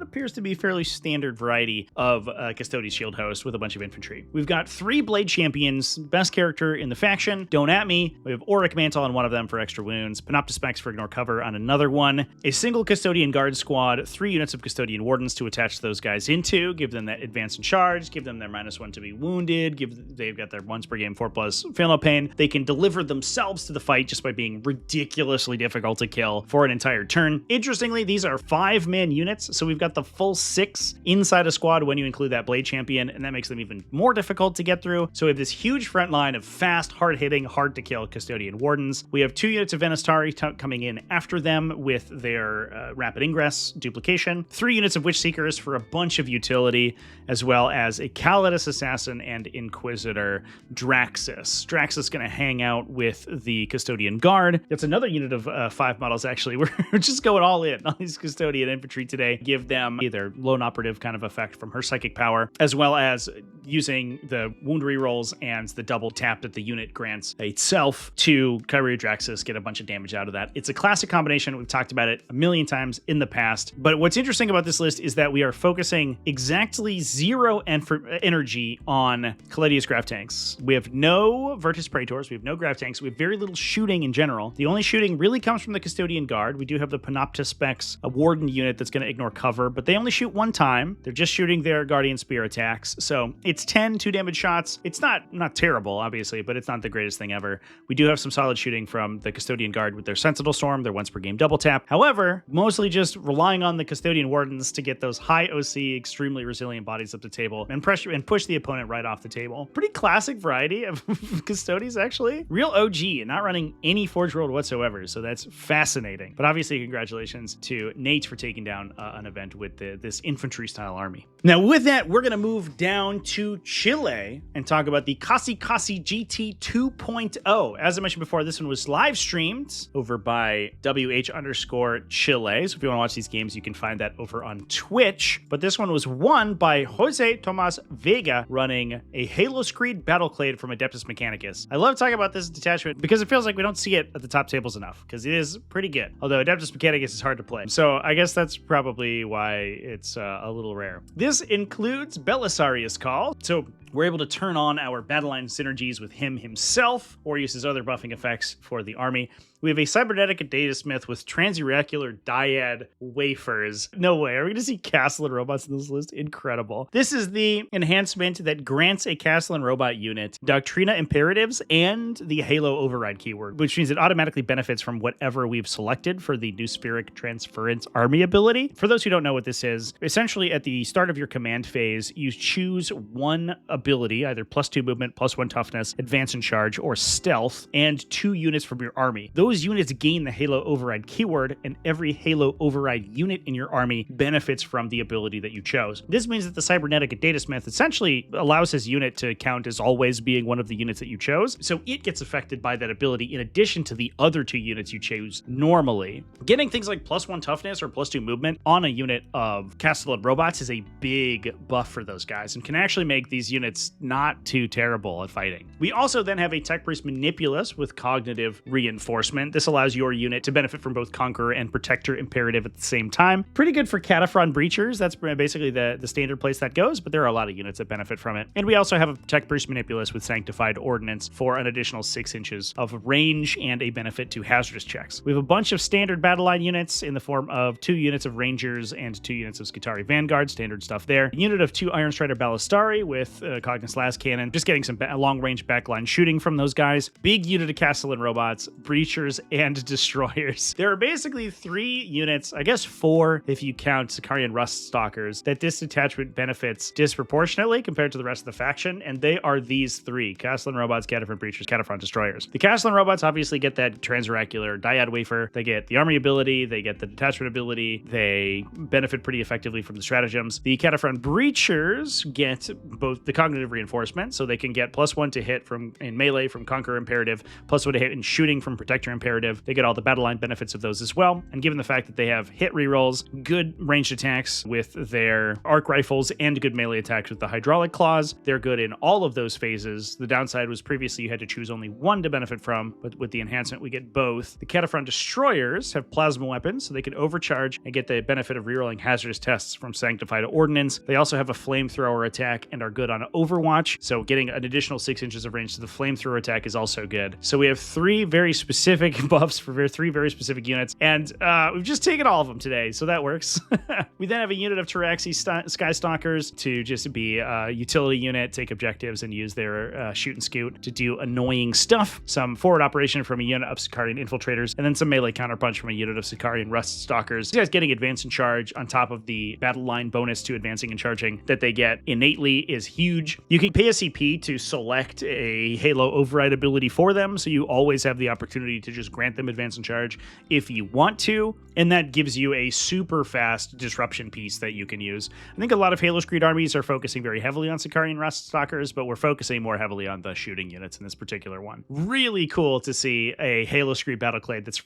appears to be a fairly standard variety of Custodes shield host with a bunch of infantry. We've got 3 blade champions, best character in the faction, Don't At Me. We have Auric Mantle on one of them for extra wounds, Panopta Specs for ignore cover on another one, a single Custodian guard squad, 3 units of Custodian wardens to attach those guys into, give them that advance and charge, give them their -1 to be wounded, they've got their once per game 4+ fail no pain. They can deliver themselves to the fight just by being ridiculously difficult to kill for an entire turn. Interestingly, these are 5-man units, so we've got the full 6 inside a squad when you include that blade champion, and that makes them even more difficult to get through. So we have this huge front line of fast, hard-hitting, hard-to-kill Custodian wardens. We have 2 units of Venistari coming in after them with their rapid ingress duplication, 3 units of Witch Seekers for a bunch of utility, as well as a Calidus Assassin and Inquisitor Draxus. Draxus going to hang out with the Custodian Guard. That's another unit of 5 models, actually. We're just going all in on these Custodian infantry today. Give them either lone operative kind of effect from her psychic power, as well as using the wound rerolls and the double tap that the unit grants itself to Kyria Draxus, get a bunch of damage out of that. It's a classic combination. We've talked about it a million times in the past, but what's interesting about this list is that we are focusing exactly 0 energy on Caledius Graph Tanks. We have no Virtus Praetors, we have no Graph Tanks, we have very little shooting in general. The only shooting really comes from the Custodian Guard. We do have the Panopta Specs, a Warden unit that's going to ignore cover, but they only shoot 1 time. They're just shooting their Guardian Spear attacks, so it's 10 2-damage shots. It's not terrible, obviously, but it's not the greatest thing ever. We do have some solid shooting from the Custodian Guard with their Sentinel Storm, their once per game double tap. However, mostly just relying on the Custodian Wardens to get those high OC, extremely resilient bodies up the table and pressure and push the opponent right off the table. Pretty classic variety of Custodes, actually. Real OG and not running any Forge World whatsoever, so that's fascinating. But obviously, congratulations to Nate for taking down an event with this infantry-style army. Now, with that, we're going to move down to Chile and talk about the Casi GT 2.0. As I mentioned before, this one was live streamed over by WH_Chile. So if you want to watch these games, you can find that over on Twitch. But this one was won by Jose Tomas Vega running a Halo Screed Battleclade from Adeptus Mechanicus. I love talking about this detachment because it feels like we don't see it at the top tables enough, because it is pretty good. Although Adeptus Mechanicus is hard to play. So I guess that's probably why it's a little rare. This includes Belisarius Call. So we're able to turn on our battle line synergies with him himself or use his other buffing effects for the army. We have a cybernetic Datasmith with transauricular dyad wafers. No way. Are we going to see Kastellan robots in this list? Incredible. This is the enhancement that grants a Kastellan robot unit Doctrina Imperatives and the Halo Override keyword, which means it automatically benefits from whatever we've selected for the New Spheric Transference Army ability. For those who don't know what this is, essentially at the start of your command phase, you choose one ability, either +2 movement, +1 toughness, advance and charge, or stealth, and 2 units from your army. Those units gain the Halo Override keyword, and every Halo Override unit in your army benefits from the ability that you chose. This means that the Cybernetic Datasmith essentially allows his unit to count as always being one of the units that you chose, so it gets affected by that ability in addition to the other 2 units you choose normally. Getting things like +1 toughness or +2 movement on a unit of Castellan robots is a big buff for those guys and can actually make these units not too terrible at fighting. We also then have a Tech Priest Manipulus with cognitive reinforcement. This allows your unit to benefit from both Conqueror and Protector Imperative at the same time. Pretty good for Cataphren Breachers. That's basically the standard place that goes, but there are a lot of units that benefit from it. And we also have a Tech Priest Manipulus with Sanctified Ordnance for an additional 6 inches of range and a benefit to hazardous checks. We have a bunch of standard battle line units in the form of 2 units of Rangers and 2 units of Skitarii Vanguard, standard stuff there. A unit of 2 Iron Strider Ballistari with Cognus Las Cannon, just getting some long-range backline shooting from those guys. Big unit of Castellan robots, Breachers, and Destroyers. There are basically 3 units, I guess 4 if you count Sicarian Rust Stalkers, that this detachment benefits disproportionately compared to the rest of the faction, and they are these 3: Castellan robots, Cataphren Breachers, Cataphren Destroyers. The Castellan robots obviously get that transauricular dyad wafer, they get the army ability, they get the detachment ability, they benefit pretty effectively from the stratagems. The Cataphren Breachers get both the cognitive reinforcement, so they can get +1 to hit from in melee from Conqueror Imperative, +1 to hit in shooting from Protector Imperative. They get all the battle line benefits of those as well. And given the fact that they have hit rerolls, good ranged attacks with their arc rifles, and good melee attacks with the hydraulic claws, they're good in all of those phases. The downside was previously you had to choose only one to benefit from, but with the enhancement we get both. The Cataphront Destroyers have plasma weapons, so they can overcharge and get the benefit of rerolling hazardous tests from Sanctified Ordnance. They also have a flamethrower attack and are good on Overwatch, so getting an additional 6 inches of range to the flamethrower attack is also good. So we have 3 very specific buffs for 3 very specific units, and we've just taken all of them today, so that works. We then have a unit of Taraxi Skystalkers to just be a utility unit, take objectives, and use their shoot and scoot to do annoying stuff. Some forward operation from a unit of Sicarian Infiltrators, and then some melee counterpunch from a unit of Sicarian Rust Stalkers. These guys getting advance and charge on top of the battle line bonus to advancing and charging that they get innately is huge. You can pay a CP to select a Halo override ability for them, so you always have the opportunity to just grant them advance and charge if you want to, and that gives you a super fast disruption piece that you can use. I think a lot of Halo Screed armies are focusing very heavily on Sicarian Rust Stalkers, but we're focusing more heavily on the shooting units in this particular one. Really cool to see a Halo Screed Battleclade that's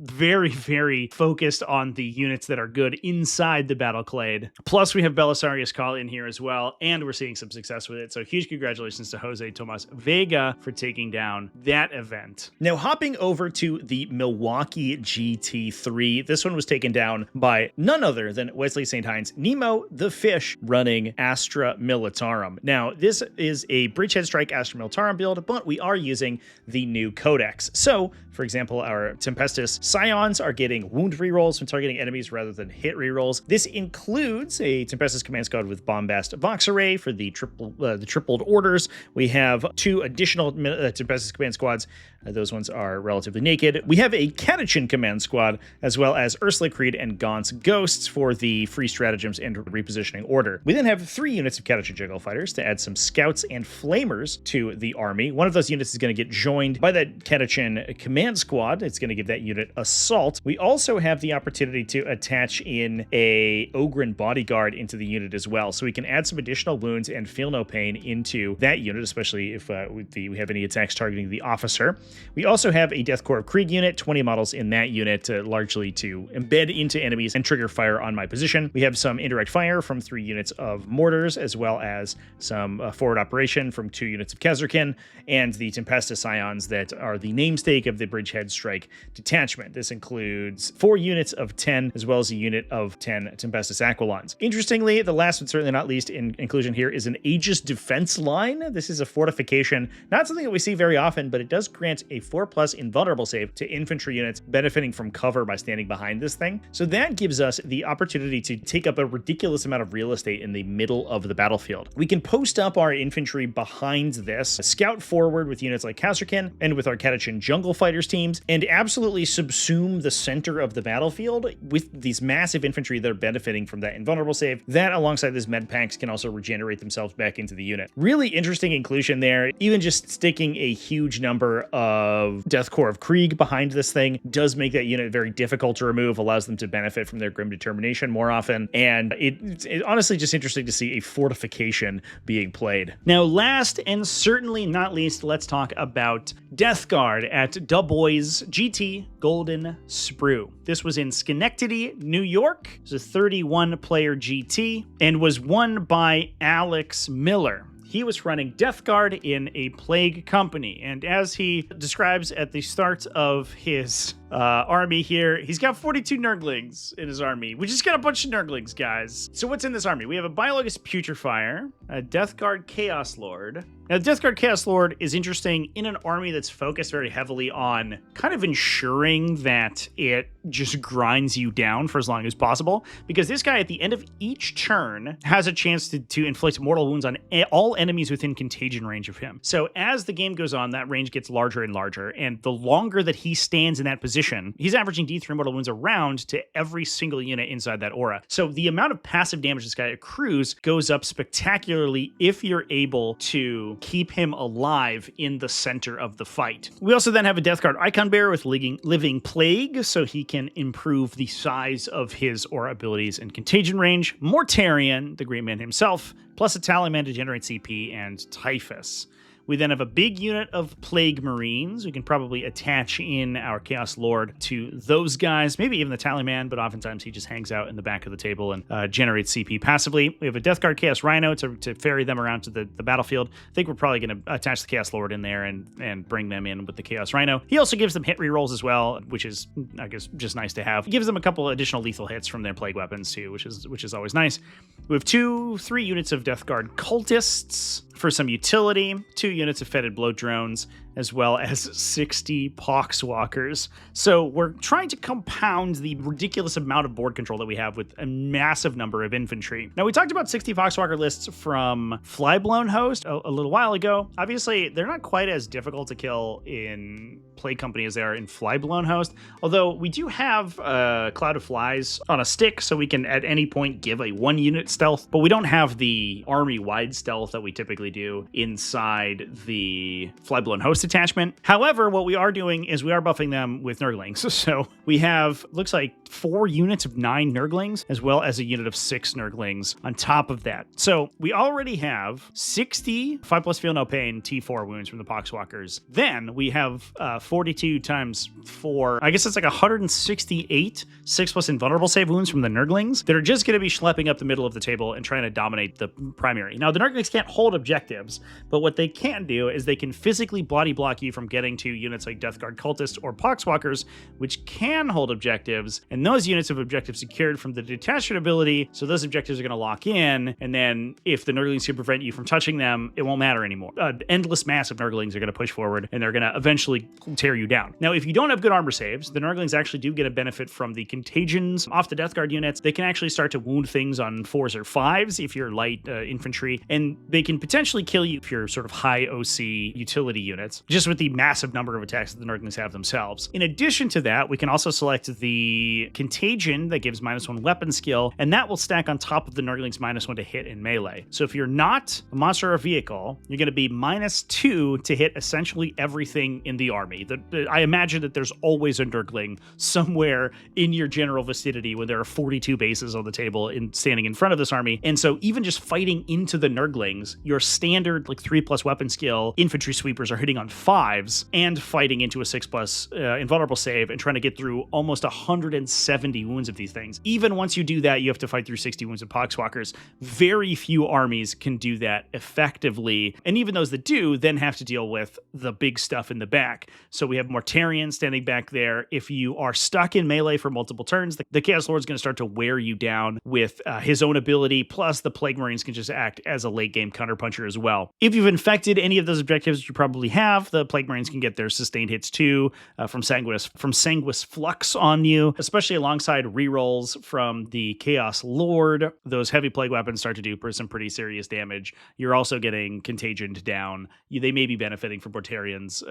very, very focused on the units that are good inside the Battleclade. Plus, we have Belisarius Call in here as well, and we're seeing some success with it. So huge congratulations to Jose Tomas Vega for taking down that event. Now, hopping over to the Milwaukee GT3, this one was taken down by none other than Wesley St. Heinz, Nemo the Fish, running Astra Militarum. Now, this is a Bridgehead Strike Astra Militarum build, but we are using the new codex. So, for example, our Tempestus Scions are getting wound rerolls from targeting enemies rather than hit rerolls. This includes a Tempestus Command Squad with Bombast Vox Array for the tripled orders. We have 2 additional Tempestus Command Squads. Those ones are relatively naked. We have a Catachin Command Squad, as well as Ursula Creed and Gaunt's Ghosts for the free stratagems and repositioning order. We then have 3 units of Catachin Jungle Fighters to add some Scouts and Flamers to the army. One of those units is going to get joined by that Catachin Command Squad. It's going to give that unit Assault. We also have the opportunity to attach in a Ogryn Bodyguard into the unit as well, so we can add some additional wounds and feel no pain into that unit, especially if we have any attacks targeting the officer. We also have a Death Corps of Krieg unit, 20 models in that unit, largely to embed into enemies and trigger fire on my position. We have some indirect fire from 3 units of mortars, as well as some forward operation from 2 units of Kazarkin, and the Tempestus Scions that are the namesake of the Bridgehead Strike detachment. This includes 4 units of 10, as well as a unit of 10 Tempestus Aquilons. Interestingly, the last but certainly not least in inclusion here is an Aegis defense line. This is a fortification, not something that we see very often, but it does grant a 4+ invulnerable save to infantry units benefiting from cover by standing behind this thing. So that gives us the opportunity to take up a ridiculous amount of real estate in the middle of the battlefield. We can post up our infantry behind this, scout forward with units like Kazarkin and with our Catachin Jungle Fighters teams, and absolutely subsume the center of the battlefield with these massive infantry that are benefiting from that invulnerable save. That, alongside these med packs, can also regenerate themselves back into the unit. Really interesting inclusion there. Even just sticking a huge number of Death Corps of Krieg behind this thing does make that unit very difficult to remove, allows them to benefit from their Grim Determination more often, and it's honestly just interesting to see a fortification being played. Now, last and certainly not least, let's talk about Death Guard at Du Bois GT Golden Sprue. This was in Schenectady, New York. It was a 31-player GT and was won by Alex Miller. He was running Death Guard in a plague company, and as he describes at the start of his army here, he's got 42 Nurglings in his army. We just got a bunch of Nurglings, guys. So what's in this army? We have a Biologist Putrefier, a Death Guard Chaos Lord. Now, the Death Guard Chaos Lord is interesting in an army that's focused very heavily on kind of ensuring that it just grinds you down for as long as possible, because this guy at the end of each turn has a chance to inflict mortal wounds on all enemies within contagion range of him. So as the game goes on, that range gets larger and larger, and the longer that he stands in that position, position, he's averaging D3 mortal wounds around to every single unit inside that aura. So the amount of passive damage this guy accrues goes up spectacularly if you're able to keep him alive in the center of the fight. We also then have a Death Guard icon bearer with living plague, so he can improve the size of his aura abilities and contagion range. Mortarion, the Great Man himself, plus a Talisman to generate CP, and Typhus. We then have a big unit of Plague Marines. We can probably attach in our Chaos Lord to those guys, maybe even the Talisman, but oftentimes he just hangs out in the back of the table and generates CP passively. We have a Death Guard Chaos Rhino to ferry them around to the battlefield. I think we're probably going to attach the Chaos Lord in there and bring them in with the Chaos Rhino. He also gives them hit rerolls as well, which is, I guess, just nice to have. He gives them a couple additional lethal hits from their Plague weapons too, which is always nice. We have 3 units of Death Guard Cultists for some utility, 2 units of Fetid Bloat Drones, as well as 60 Poxwalkers. So we're trying to compound the ridiculous amount of board control that we have with a massive number of infantry. Now, we talked about 60 Poxwalker lists from Flyblown Host a little while ago. Obviously, they're not quite as difficult to kill in Plague Company as they are in Flyblown Host, although we do have a Cloud of Flies on a stick, so we can at any point give a 1-unit stealth, but we don't have the army-wide stealth that we typically do inside the Flyblown Host attachment. However, what we are doing is we are buffing them with Nurglings. So we have, looks like 4 units of 9 Nurglings, as well as a unit of 6 Nurglings on top of that. So we already have 60 5+ feel no pain T4 wounds from the Poxwalkers. Then we have 42 times 4, I guess it's like 168 6+ invulnerable save wounds from the Nurglings that are just going to be schlepping up the middle of the table and trying to dominate the primary. Now, the Nurglings can't hold objectives, but what they can do is they can physically body block you from getting to units like Death Guard Cultists or Poxwalkers, which can hold objectives, and those units have objectives secured from the detachment ability, so those objectives are going to lock in, and then if the Nurglings can prevent you from touching them, it won't matter anymore. Endless mass of Nurglings are going to push forward, and they're going to eventually tear you down. Now, if you don't have good armor saves, the Nurglings actually do get a benefit from the contagions off the Death Guard units. They can actually start to wound things on 4s or 5s if you're light infantry, and they can potentially kill you if you're sort of high OC utility units, just with the massive number of attacks that the Nurglings have themselves. In addition to that, we can also select the Contagion that gives -1 weapon skill, and that will stack on top of the Nurglings -1 to hit in melee. So if you're not a monster or a vehicle, you're going to be -2 to hit essentially everything in the army. I imagine that there's always a Nurgling somewhere in your general vicinity when there are 42 bases on the table standing in front of this army. And so even just fighting into the Nurglings, your standard like 3+ weapon skill infantry sweepers are hitting on 5s and fighting into a 6+ invulnerable save and trying to get through almost 170 wounds of these things. Even once you do that, you have to fight through 60 wounds of Poxwalkers. Very few armies can do that effectively, and even those that do then have to deal with the big stuff in the back. So we have Mortarion standing back there. If you are stuck in melee for multiple turns, the Chaos Lord is going to start to wear you down with his own ability, plus the Plague Marines can just act as a late game counterpuncher as well. If you've infected any of those objectives, you probably have, the Plague Marines can get their sustained hits too from Sanguis Flux on you, especially alongside rerolls from the Chaos Lord. Those heavy plague weapons start to do some pretty serious damage. You're also getting Contagioned down. They may be benefiting from Mortarion's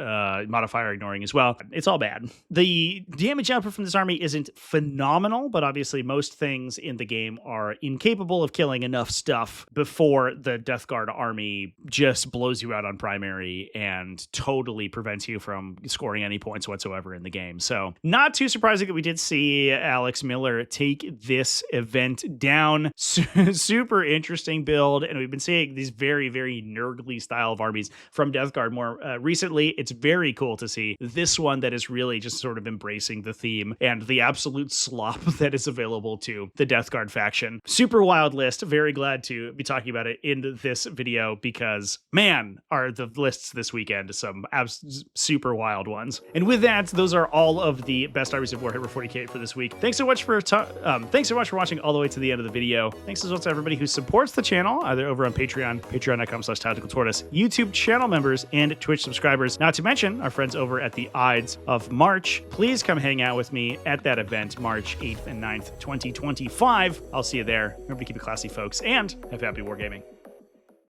modifier ignoring as well. It's all bad. The damage output from this army isn't phenomenal, but obviously most things in the game are incapable of killing enough stuff before the Death Guard army just blows you out on primary and totally prevents you from scoring any points whatsoever in the game. So not too surprising that we did see Alex Miller take this event down. Super interesting build, and we've been seeing these very, very Nurgly style of armies from Death Guard more recently. It's very cool to see this one that is really just sort of embracing the theme and the absolute slop that is available to the Death Guard faction. Super wild list. Very glad to be talking about it in this video because, man, are the lists this weekend some super wild ones. And with that, those are all of the best armies of Warhammer 40k for this week. Thanks so much for watching all the way to the end of the video. Thanks as well to everybody who supports the channel, either over on Patreon, patreon.com/TacticalTortoise, YouTube channel members, and Twitch subscribers. Not to mention our friends over at the Ides of March. Please come hang out with me at that event, March 8th and 9th, 2025. I'll see you there. Remember to keep it classy, folks, and have happy wargaming.